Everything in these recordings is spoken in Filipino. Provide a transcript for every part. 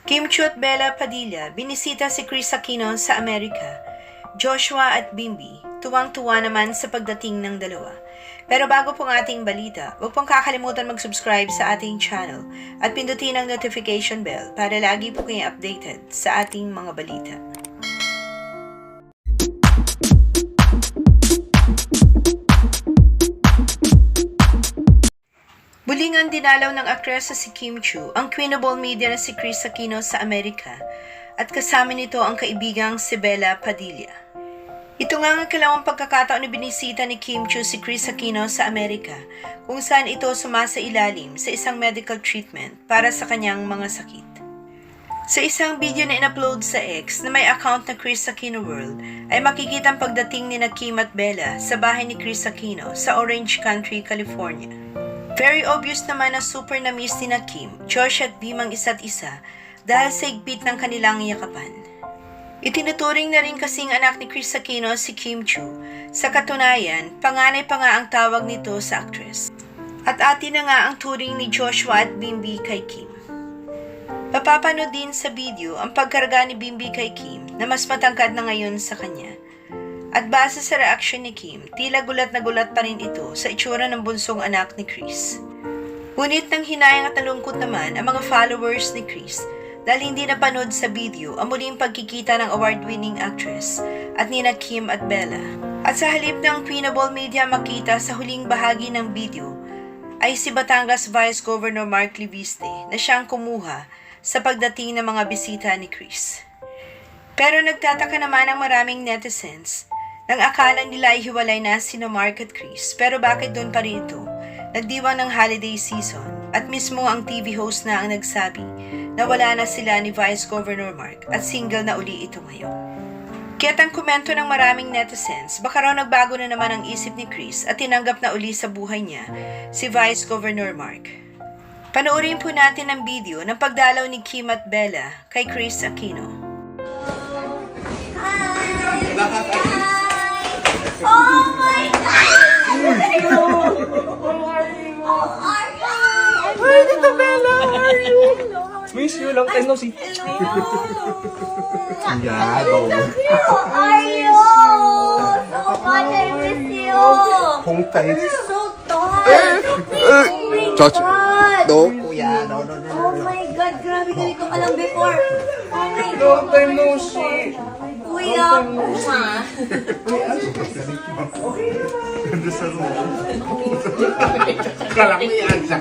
Kim Chiu at Bella Padilla, binisita si Kris Aquino sa Amerika. Joshua at Bimbi, tuwang-tuwa naman sa pagdating ng dalawa. Pero bago pong ating balita, huwag pong kakalimutan mag-subscribe sa ating channel at pindutin ang notification bell para lagi po kayo updated sa ating mga balita. Bulingan dinalaw ng aktres si Kim Chiu ang Queen of All Media na si Kris Aquino sa Amerika at kasama nito ang kaibigang si Bella Padilla. Ito nga ang ikalawang pagkakataon na binisita ni Kim Chiu si Kris Aquino sa Amerika kung saan ito sumasailalim sa isang medical treatment para sa kanyang mga sakit. Sa isang video na in-upload sa X na may account na Kris Aquino World ay makikita ang pagdating ni Kim at Bella sa bahay ni Kris Aquino sa Orange Country, California. Very obvious naman na super na-miss ni Kim, Josh at Bim ang isa't isa dahil sa higpit ng kanilang yakapan. Itinuturing na rin kasing anak ni Kris Aquino si Kim Chiu. Sa katunayan, panganay pa nga ang tawag nito sa actress. At atin na nga ang turing ni Joshua at Bimbi kay Kim. Mapapanood din sa video ang pagkarga ni Bimbi kay Kim na mas matangkad na ngayon sa kanya. At base sa reaksyon ni Kim, tila gulat na gulat pa rin ito sa itsura ng bunsong anak ni Kris. Ngunit nang hinayang at nalungkot naman ang mga followers ni Kris dahil hindi napanood sa video ang muling pagkikita ng award-winning actress at nina Kim at Bella. At sa halip ng Queen of All Media makita sa huling bahagi ng video ay si Batangas Vice Governor Mark Leviste na siyang kumuha sa pagdating ng mga bisita ni Kris. Pero nagtataka naman ang maraming netizens nang akala nila ay hiwalay na sina Mark at Kris, pero bakit doon pa rin ito? Nagdiwang ng holiday season at mismo ang TV host na ang nagsabi na wala na sila ni Vice Governor Mark at single na uli ito ngayon. Kaya't ang komento ng maraming netizens, baka raw nagbago na naman ang isip ni Kris at tinanggap na uli sa buhay niya si Vice Governor Mark. Panoorin po natin ang video ng pagdalaw ni Kim at Bella kay Kris Aquino. Oh my God! How are you? Hi, Tita Bella! How are you? Miss you, long time no see. Yeah, how are you? So much I miss you. Hong Tay. You're so tall. Oh my God. No, kuya. No. Oh my God, grabe ganito ka lang before. Oh my God. Long time no see. Kuya. Ganda sa room. Kala ko yan siya.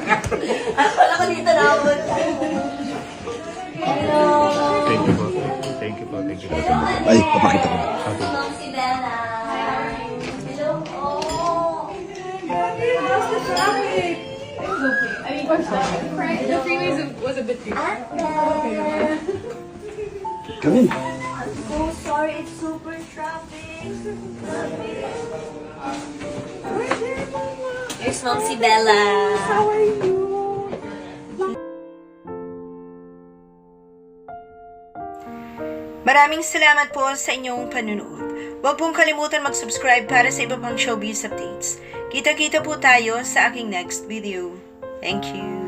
Wala ka dito naman. Hello. Thank you po. Ay, papakita ko. Ma'am si Bella. Hello po. The freeway was a bit too. Ate. Come in. I'm so sorry, it's super traffic. Here's Mom si Bella. How are you? Maraming salamat po sa inyong panunood. Huwag pong kalimutan mag-subscribe para sa iba pang showbiz updates. Kita-kita po tayo sa aking next video. Thank you.